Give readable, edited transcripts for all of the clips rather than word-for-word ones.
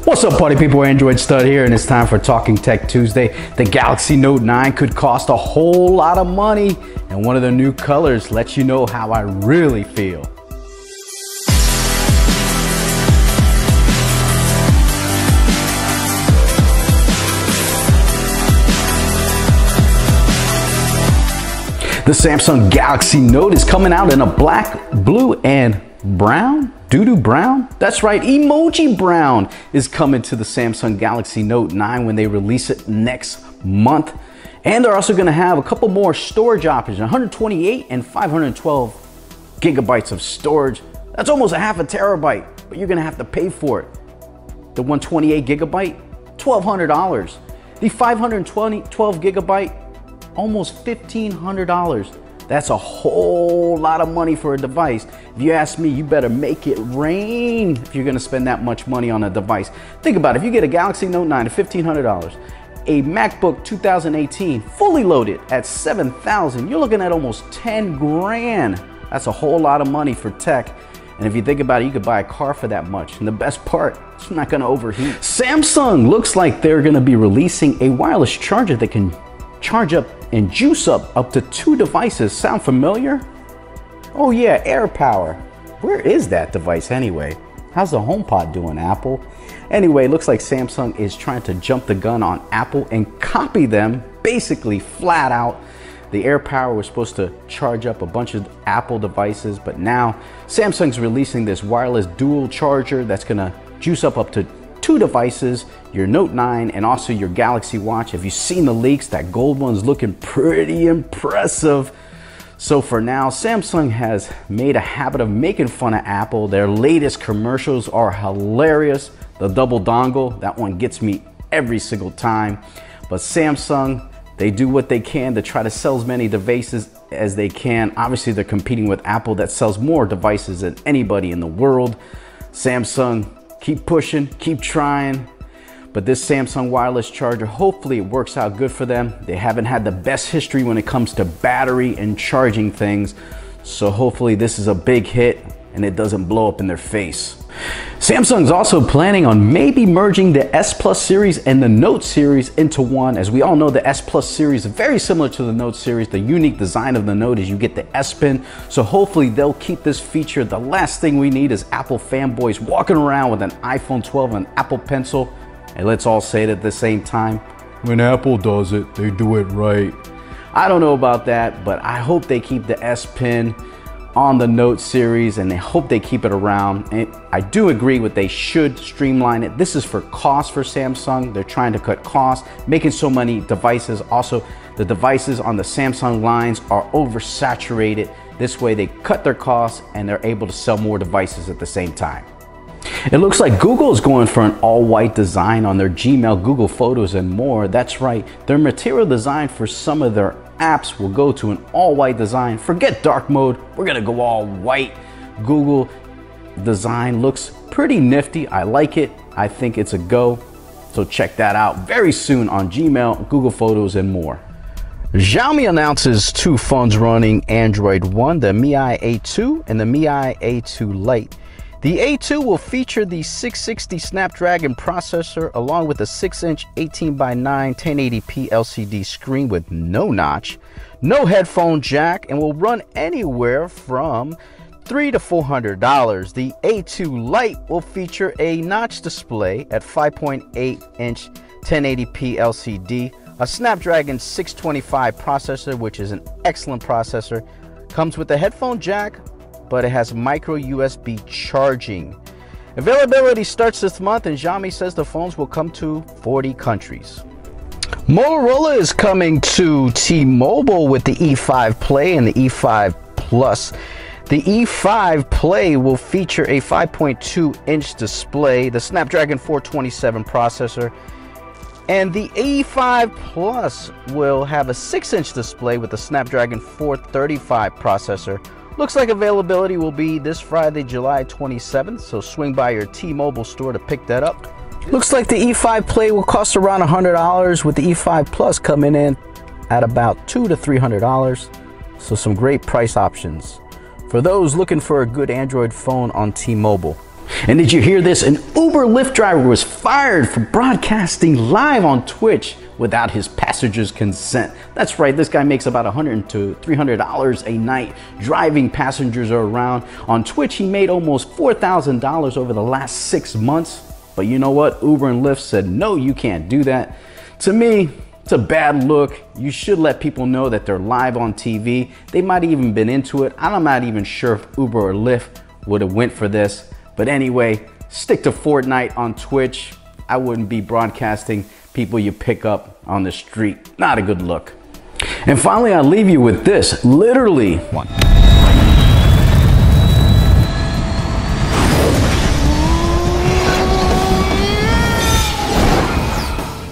What's up, party people? Android Stud here, and it's time for Talking Tech Tuesday. The Galaxy Note 9 could cost a whole lot of money, and one of the new colors lets you know how I really feel. The Samsung Galaxy Note is coming out in a black, blue, and brown. Doo-doo brown? That's right, emoji brown is coming to the Samsung Galaxy Note 9 when they release it next month. And they're also gonna have a couple more storage options, 128 and 512 gigabytes of storage. That's almost a half a terabyte, but you're gonna have to pay for it. The 128 gigabyte, $1,200. The 512 gigabyte, almost $1,500. That's a whole lot of money for a device. If you ask me, you better make it rain if you're gonna spend that much money on a device. Think about it, if you get a Galaxy Note 9 at $1,500, a MacBook 2018 fully loaded at $7,000, you're looking at almost 10 grand. That's a whole lot of money for tech. And if you think about it, you could buy a car for that much. And the best part, it's not gonna overheat. Samsung looks like they're gonna be releasing a wireless charger that can charge up and juice up to 2 devices. Sound familiar? Oh yeah, AirPower. Where is that device anyway? How's the HomePod doing, Apple? Anyway, it looks like Samsung is trying to jump the gun on Apple and copy them basically flat out. The AirPower was supposed to charge up a bunch of Apple devices, but now Samsung's releasing this wireless dual charger that's gonna juice up to 2 devices, your Note 9 and also your Galaxy Watch. If you've seen the leaks, that gold one's looking pretty impressive. So for now, Samsung has made a habit of making fun of Apple. Their latest commercials are hilarious. The double dongle, that one gets me every single time. But Samsung, they do what they can to try to sell as many devices as they can. Obviously, they're competing with Apple that sells more devices than anybody in the world. Samsung, keep pushing, keep trying. But this Samsung wireless charger, hopefully it works out good for them. They haven't had the best history when it comes to battery and charging things. So hopefully this is a big hit and it doesn't blow up in their face. Samsung's also planning on maybe merging the S Plus series and the Note series into one. As we all know, the S Plus series is very similar to the Note series. The unique design of the Note is you get the S Pen. So hopefully they'll keep this feature. The last thing we need is Apple fanboys walking around with an iPhone 12 and Apple Pencil. And let's all say it at the same time, when Apple does it, they do it right. I don't know about that, but I hope they keep the S Pen on the Note series, and they hope they keep it around. And I do agree with they should streamline it. This is for cost for Samsung. They're trying to cut costs, making so many devices. Also, the devices on the Samsung lines are oversaturated. This way they cut their costs and they're able to sell more devices at the same time. It looks like Google is going for an all-white design on their Gmail, Google Photos, and more. That's right, their material design for some of their apps will go to an all-white design. Forget dark mode, we're gonna go all white. Google design looks pretty nifty. I like it. I think it's a go. So check that out very soon on Gmail, Google Photos, and more. Xiaomi announces 2 phones running Android One, the MIUI A2 and the MIUI A2 Lite. The A2 will feature the 660 Snapdragon processor along with a 6-inch 18:9 1080p LCD screen with no notch, no headphone jack, and will run anywhere from $300 to $400. The A2 Lite will feature a notch display at 5.8-inch 1080p LCD, a Snapdragon 625 processor, which is an excellent processor, comes with a headphone jack, but it has micro USB charging. Availability starts this month, and Xiaomi says the phones will come to 40 countries. Motorola is coming to T-Mobile with the E5 Play and the E5 Plus. The E5 Play will feature a 5.2-inch display, the Snapdragon 427 processor, and the E5 Plus will have a 6-inch display with the Snapdragon 435 processor. Looks like availability will be this Friday, July 27th, so swing by your T-Mobile store to pick that up. Looks like the E5 Play will cost around $100, with the E5 Plus coming in at about $200 to $300, so some great price options for those looking for a good Android phone on T-Mobile. And did you hear this? An Uber Lyft driver was fired for broadcasting live on Twitch without his passengers' consent. That's right, this guy makes about $100 to $300 a night driving passengers around. On Twitch, he made almost $4,000 over the last 6 months. But you know what? Uber and Lyft said, no, you can't do that. To me, it's a bad look. You should let people know that they're live on TV. They might have even been into it. I'm not even sure if Uber or Lyft would have went for this. But anyway, stick to Fortnite on Twitch. I wouldn't be broadcasting people you pick up on the street. Not a good look. And finally, I'll leave you with this. Literally one.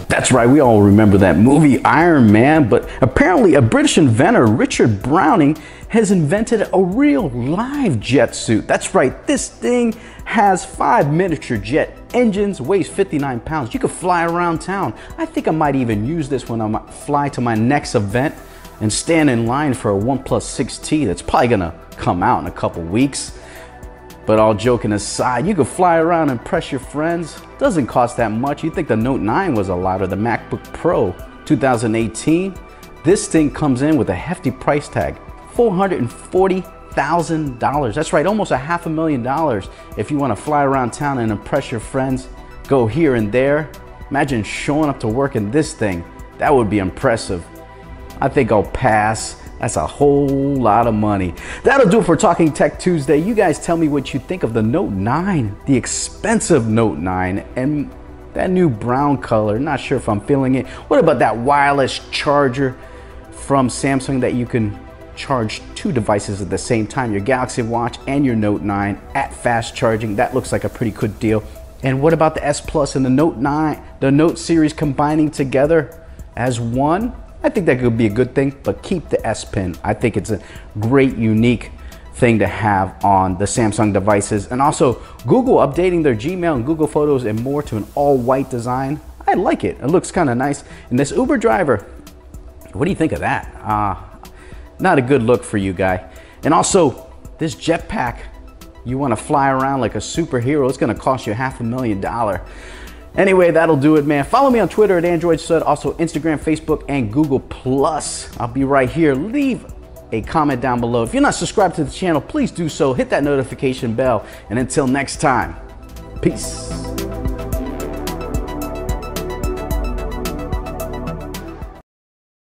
That's right, we all remember that movie Iron Man, but apparently a British inventor, Richard Browning, has invented a real live jet suit. That's right, this thing has 5 miniature jet engines, weighs 59 pounds. You could fly around town. I think I might even use this when I fly to my next event and stand in line for a OnePlus 6T that's probably gonna come out in a couple weeks. But all joking aside, you could fly around and impress your friends. Doesn't cost that much. You'd think the Note 9 was a lot, or the MacBook Pro 2018. This thing comes in with a hefty price tag, $440,000. That's right, almost $500,000 if you want to fly around town and impress your friends, go here and there. Imagine showing up to work in this thing. That would be impressive. I think I'll pass. That's a whole lot of money. That'll do it for Talking Tech Tuesday. You guys tell me what you think of the Note 9, the expensive Note 9, and that new brown color. Not sure if I'm feeling it. What about that wireless charger from Samsung that you can charge 2 devices at the same time, your Galaxy Watch and your Note 9 at fast charging? That looks like a pretty good deal. And what about the S Plus and the Note 9, the Note series combining together as one? I think that could be a good thing, but keep the S Pen. I think it's a great, unique thing to have on the Samsung devices. And also, Google updating their Gmail and Google Photos and more to an all-white design. I like it. It looks kind of nice. And this Uber driver, what do you think of that? Not a good look for you, guy. And also, this jetpack, you want to fly around like a superhero, it's going to cost you $500,000. Anyway, that'll do it, man. Follow me on Twitter at AndroidStud, also Instagram, Facebook, and Google+. I'll be right here. Leave a comment down below. If you're not subscribed to the channel, please do so. Hit that notification bell. And until next time, peace.